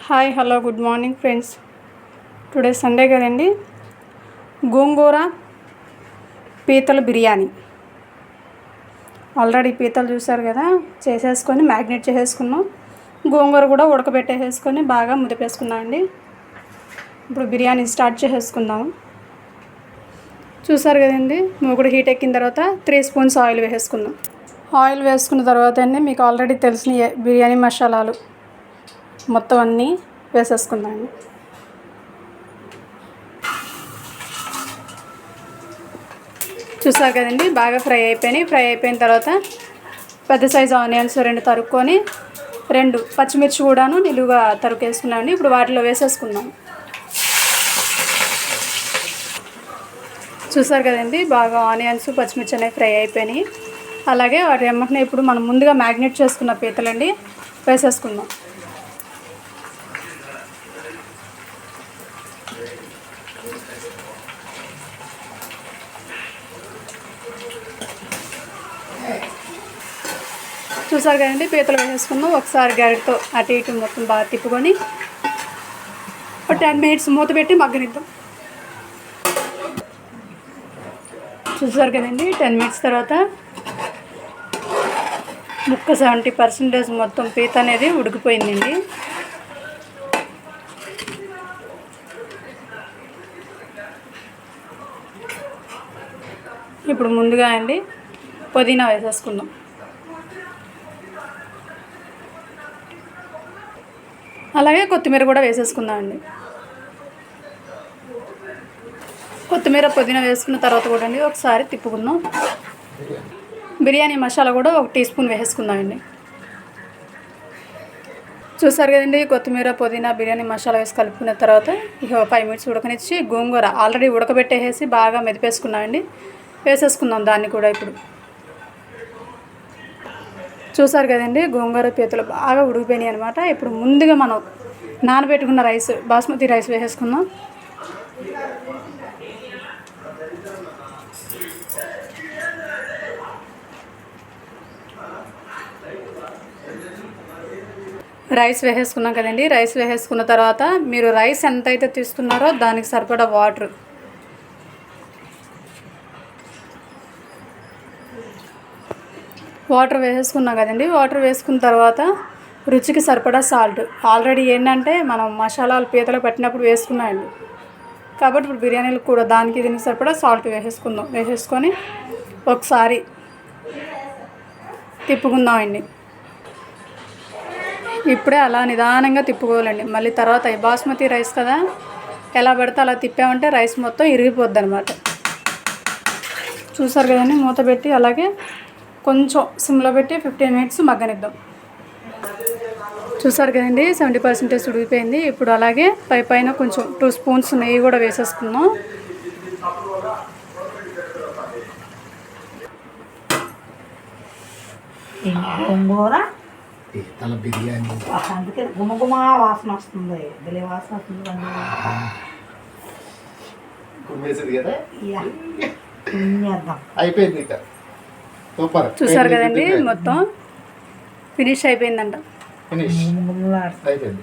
Hi hello good morning friends. Today Sunday కదండి. గోంగూర పీతల biryani already పీతలు చూసారు కదా, చేసేసుకొని మ్యాగ్నేట్ చేసేసుకున్నాం. గోంగూర కూడా ఉడకబెట్టేసుకొని బాగా ముదిపేసుకున్నాం అండి. ఇప్పుడు బిర్యానీ స్టార్ట్ చేసేసుకుందాం. చూసారు కదండి, మూకుడు హీట్ ఎక్కిన తర్వాత 3 స్పూన్స్ ఆయిల్ వేసేసుకుందాం. ఆయిల్ వేసుకున్న తర్వాత అండి మీకు ఆల్రెడీ తెలిసిన బిర్యానీ మసాలాలు మొత్తం అన్నీ వేసేసుకుందాం. చూసారు కదండి, బాగా ఫ్రై అయిపోయినాయి. ఫ్రై అయిపోయిన తర్వాత పెద్ద సైజు ఆనియన్స్ 2 తరుక్కొని 2 పచ్చిమిర్చి కూడాను నిలువుగా తరుకేసుకున్నామండి. ఇప్పుడు వాటిలో వేసేసుకుందాం. చూసారు కదండి, బాగా ఆనియన్స్ పచ్చిమిర్చి అనేవి ఫ్రై అయిపోయినాయి. అలాగే వాటి వెంటనే ఇప్పుడు మనం ముందుగా మ్యాగ్నేట్ చేసుకున్న పీతలండి వేసేసుకుందాం. చూసారు కదండి, పీతలు వేసేసుకుందాం. ఒకసారి గరిటతో అటు ఇటు మొత్తం బాగా తిప్పుకొని ఒక 10 మినిట్స్ మూత పెట్టి మగ్గనిద్దాం. చూసారు కదండి, 10 మినిట్స్ తర్వాత ముక్క 70% మొత్తం పీత అనేది ఉడికిపోయిందండి. ఇప్పుడు ముందుగా అండి పుదీనా వేసేసుకుందాం. అలాగే కొత్తిమీర కూడా వేసేసుకుందాం అండి. కొత్తిమీర పుదీనా వేసుకున్న తర్వాత కూడా అండి ఒకసారి తిప్పుకుందాం. బిర్యానీ మసాలా కూడా 1 టీ స్పూన్ వేసేసుకుందామండి. చూసారు కదండి, కొత్తిమీర పుదీనా బిర్యానీ మసాలా వేసి కలుపుకున్న తర్వాత ఇక 5 మినిట్స్ ఉడకనిచ్చి గోంగూర ఆల్రెడీ ఉడకబెట్టేసి బాగా మెదిపేసుకున్నామండి. వేసేసుకుందాం దాన్ని కూడా. ఇప్పుడు చూసారు కదండి, గోంగూర పీతలు బాగా ఉడికిపోయినాయి అనమాట. ఇప్పుడు ముందుగా మనం నానబెట్టుకున్న రైస్, బాస్మతి రైస్ వేసేసుకుందాం. రైస్ వేసేసుకున్నాం కదండి. రైస్ వేసేసుకున్న తర్వాత మీరు రైస్ ఎంత అయితే తీసుకున్నారో దానికి సరిపడా వాటర్ వేసేసుకున్నాం కదండి. వాటర్ వేసుకున్న తర్వాత రుచికి సరిపడా సాల్ట్. ఆల్రెడీ ఏంటంటే మనం మసాలాలు పీతలు పట్టినప్పుడు వేసుకున్నామండి, కాబట్టి ఇప్పుడు బిర్యానీలు కూడా దానికి దీనికి సరిపడా సాల్ట్ వేసేసుకుందాం. వేసేసుకొని ఒకసారి తిప్పుకుందామండి. ఇప్పుడే అలా నిదానంగా తిప్పుకోవాలండి. మళ్ళీ తర్వాత బాస్మతి రైస్ కదా, ఎలా పడితే అలా తిప్పామంటే రైస్ మొత్తం ఇరిగిపోద్ది అనమాట. చూసారు కదండి, మూత పెట్టి అలాగే కొంచెం సిమ్లో పెట్టి 15 మినిట్స్ మగ్గనిద్దాం. చూసారు కదండి, 70% ఉడికిపోయింది. ఇప్పుడు అలాగే పైన కొంచెం 2 స్పూన్స్ నెయ్యి కూడా వేసేసుకుందాం. గోంగూర పీతల బిర్యానీ అందుకే గుమగుమ వాసన వస్తుంది. భలే వాసన వస్తుంది కదా. అయిపోయింది. చూసారు కదండి, మొత్తం ఫినిష్ అయిపోయిందంట. అయిపోయింది.